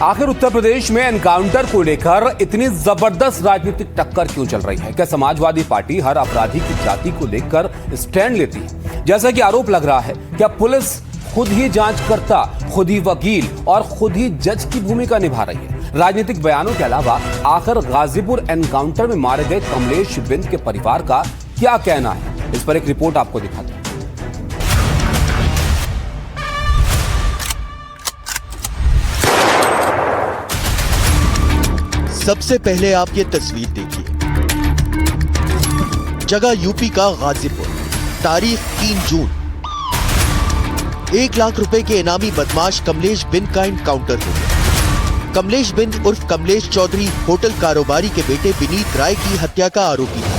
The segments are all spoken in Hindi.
आखिर उत्तर प्रदेश में एनकाउंटर को लेकर इतनी जबरदस्त राजनीतिक टक्कर क्यों चल रही है? क्या समाजवादी पार्टी हर अपराधी की जाति को लेकर स्टैंड लेती है, जैसा कि आरोप लग रहा है? क्या पुलिस खुद ही जांचकर्ता, खुद ही वकील और खुद ही जज की भूमिका निभा रही है? राजनीतिक बयानों के अलावा आखिर गाजीपुर एनकाउंटर में मारे गए कमलेश बिंद के परिवार का क्या कहना है? इस पर एक रिपोर्ट आपको दिखाते हैं। सबसे पहले आप ये तस्वीर देखिए। जगह यूपी का गाजीपुर, तारीख 3 जून। 1 लाख रुपए के इनामी बदमाश कमलेश बिंद का एनकाउंटर हो गया। कमलेश बिंद उर्फ कमलेश चौधरी होटल कारोबारी के बेटे विनीत राय की हत्या का आरोपी है।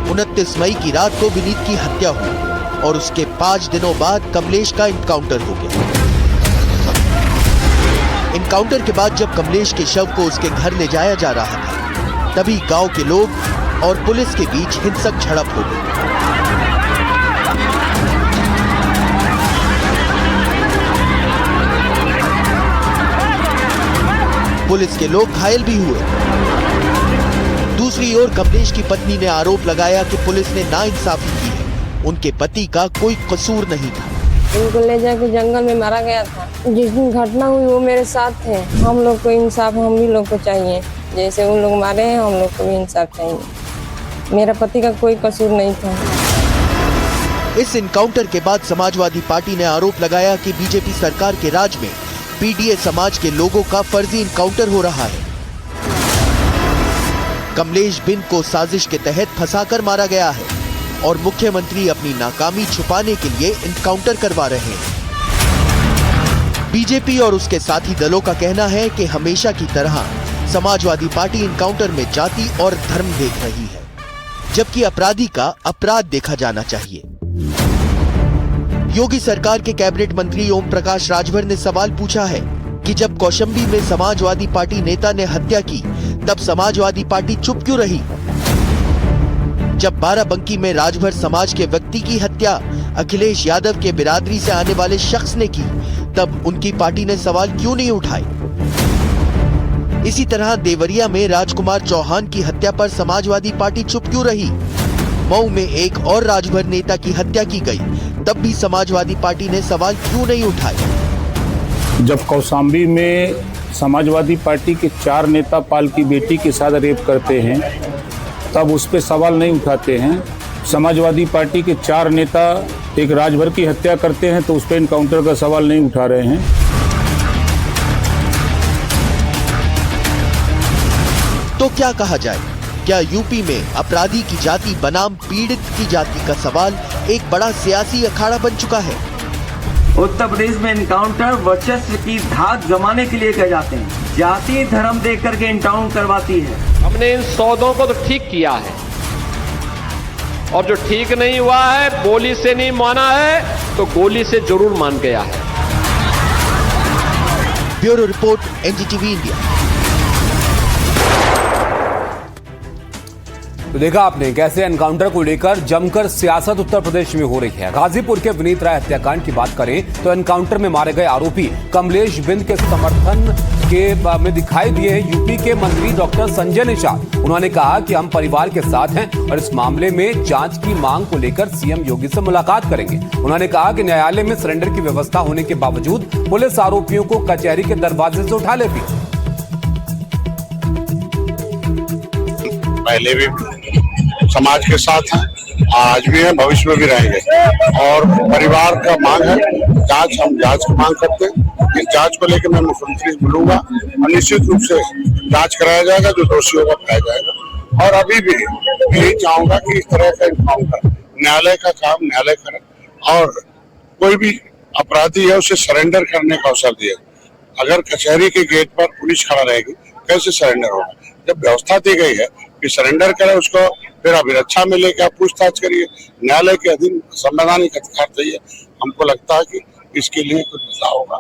29 मई की रात को विनीत की हत्या हुई और उसके 5 दिनों बाद कमलेश का एनकाउंटर हो गया। एनकाउंटर के बाद जब कमलेश के शव को उसके घर ले जाया जा रहा था, तभी गांव के लोग और पुलिस के बीच हिंसक झड़प हो गई। पुलिस के लोग घायल भी हुए। दूसरी ओर कमलेश की पत्नी ने आरोप लगाया कि पुलिस ने नाइंसाफी की है। उनके पति का कोई कसूर नहीं था। उनको ले जाके जंगल में मारा गया था। जिस दिन घटना हुई वो मेरे साथ थे। हम लोग को इंसाफ हम भी लोग को चाहिए, जैसे उन लोग मारे हैं हम लोग को भी इंसाफ चाहिए। मेरा पति का कोई कसूर नहीं था। इस एनकाउंटर के बाद समाजवादी पार्टी ने आरोप लगाया कि बीजेपी सरकार के राज में पीडीए समाज के लोगों का फर्जी एनकाउंटर हो रहा है। कमलेश बिंद को साजिश के तहत फंसाकर मारा गया है और मुख्यमंत्री अपनी नाकामी छुपाने के लिए एनकाउंटर करवा रहे हैं। बीजेपी और उसके साथी दलों का कहना है कि हमेशा की तरह समाजवादी पार्टी एनकाउंटर में जाति और धर्म देख रही है, जबकि अपराधी का अपराध देखा जाना चाहिए। योगी सरकार के कैबिनेट मंत्री ओम प्रकाश राजभर ने सवाल पूछा है कि जब कौशाम्बी में समाजवादी पार्टी नेता ने हत्या की, तब समाजवादी पार्टी चुप क्यों रही? जब बाराबंकी में राजभर समाज के व्यक्ति की हत्या अखिलेश यादव के बिरादरी से आने वाले शख्स ने की, तब उनकी पार्टी ने सवाल क्यों नहीं उठाए? इसी तरह देवरिया में राजकुमार चौहान की हत्या पर समाजवादी पार्टी चुप क्यों रही? मऊ में एक और राजभर नेता की हत्या की गई, तब भी समाजवादी पार्टी ने सवाल क्यों नहीं उठाए? जब कौशाम्बी में समाजवादी पार्टी के 4 नेता पाल की बेटी के साथ रेप करते हैं, तब उस पर सवाल नहीं उठाते हैं। समाजवादी पार्टी के 4 नेता एक राजभर की हत्या करते हैं, तो उस पर एनकाउंटर का सवाल नहीं उठा रहे हैं। तो क्या कहा जाए? क्या यूपी में अपराधी की जाति बनाम पीड़ित की जाति का सवाल एक बड़ा सियासी अखाड़ा बन चुका है? उत्तर प्रदेश में एनकाउंटर वर्चस्व की धाक जमाने के लिए किए जाते हैं। जाति धर्म देख करके एनकाउंटर करवाती है। हमने इन सौदों को तो ठीक किया है, और जो ठीक नहीं हुआ है, बोली से नहीं माना है तो गोली से जरूर मान गया है। Bureau report, NDTV India. तो देखा आपने कैसे एनकाउंटर को लेकर जमकर सियासत उत्तर प्रदेश में हो रही है। गाजीपुर के विनीत राय हत्याकांड की बात करें तो एनकाउंटर में मारे गए आरोपी कमलेश बिंद के समर्थन में दिखाई दिए हैं यूपी के मंत्री डॉक्टर संजय निषाद। उन्होंने कहा कि हम परिवार के साथ हैं और इस मामले में जांच की मांग को लेकर सीएम योगी से मुलाकात करेंगे। उन्होंने कहा कि न्यायालय में सरेंडर की व्यवस्था होने के बावजूद पुलिस आरोपियों को कचहरी के दरवाजे से उठा लेती। पहले भी समाज के साथ हैं, आज भी हैं, भविष्य में भी रहेंगे और परिवार का मांग है जांच। हम जांच की मांग करते हैं। इस जांच को लेकर मैं मुख्यमंत्री से मिलूंगा और निश्चित रूप से जांच कराया जाएगा, जो दोषी होगा पाया जाएगा। और अभी भी यही चाहूंगा कि इस तरह का एनकाउंटर न्यायालय का काम न्यायालय करे और कोई भी अपराधी है उसे सरेंडर करने का अवसर दिए। अगर कचहरी के गेट पर पुलिस खड़ा रहेगी, कैसे सरेंडर होगा? जब व्यवस्था दी गई है कि सरेंडर करे, उसको फिर अभिरक्षा मिले, क्या पूछताछ करिए, न्यायालय के अधीन संवैधानिक अधिकार चाहिए। हमको लगता है कि इसके लिए कुछ बदलाव होगा।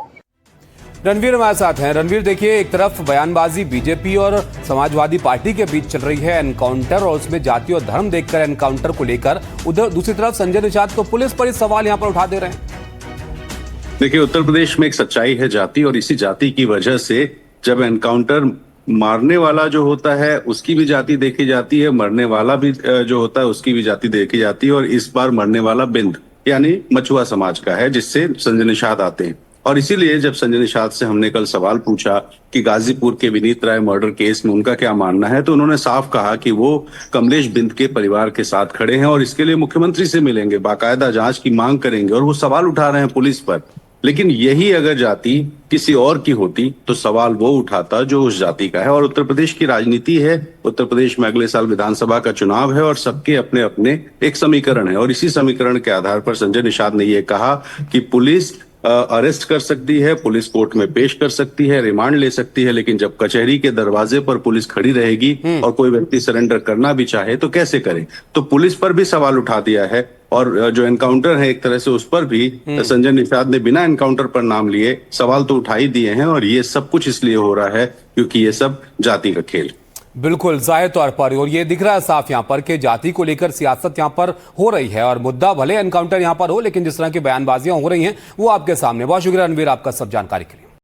रणवीर हमारे साथ हैं। रणवीर, देखिए, एक तरफ बयानबाजी बीजेपी और समाजवादी पार्टी के बीच चल रही है एनकाउंटर और उसमें जाति और धर्म देखकर एनकाउंटर को लेकर, उधर दूसरी तरफ संजय निषाद तो पुलिस पर ही सवाल यहां पर उठा दे रहे हैं। देखिए, उत्तर प्रदेश में एक सच्चाई है जाति, और इसी जाति की वजह से जब एनकाउंटर मारने वाला जो होता है उसकी भी जाति देखी जाती है, मरने वाला भी जो होता है उसकी भी जाति देखी जाती है। और इस बार मरने वाला बिंद यानी मछुआ समाज का है, जिससे संजय निषाद आते हैं। और इसीलिए जब संजय निषाद से हमने कल सवाल पूछा कि गाजीपुर के विनीत राय मर्डर केस में उनका क्या मानना है, तो उन्होंने साफ कहा कि वो कमलेश बिंद के परिवार के साथ खड़े हैं और इसके लिए मुख्यमंत्री से मिलेंगे, बाकायदा जांच की मांग करेंगे, और वो सवाल उठा रहे हैं पुलिस पर। लेकिन यही अगर जाति किसी और की होती तो सवाल वो उठाता जो उस जाति का है। और उत्तर प्रदेश की राजनीति है, उत्तर प्रदेश में अगले साल विधानसभा का चुनाव है और सबके अपने अपने एक समीकरण है, और इसी समीकरण के आधार पर संजय निषाद ने यह कहा कि पुलिस अरेस्ट कर सकती है, पुलिस कोर्ट में पेश कर सकती है, रिमांड ले सकती है, लेकिन जब कचहरी के दरवाजे पर पुलिस खड़ी रहेगी और कोई व्यक्ति सरेंडर करना भी चाहे तो कैसे करे। तो पुलिस पर भी सवाल उठा दिया है, और जो एनकाउंटर है एक तरह से उस पर भी संजय निषाद ने बिना एनकाउंटर पर नाम लिए सवाल तो उठा ही दिए हैं। और ये सब कुछ इसलिए हो रहा है क्योंकि ये सब जाति का खेल। बिल्कुल जाहिर तौर पर, और ये दिख रहा है साफ यहाँ पर कि जाति को लेकर सियासत यहाँ पर हो रही है, और मुद्दा भले एनकाउंटर यहाँ पर हो, लेकिन जिस तरह की बयानबाजियां हो रही हैं वो आपके सामने। बहुत शुक्रिया रणवीर आपका सब जानकारी के लिए।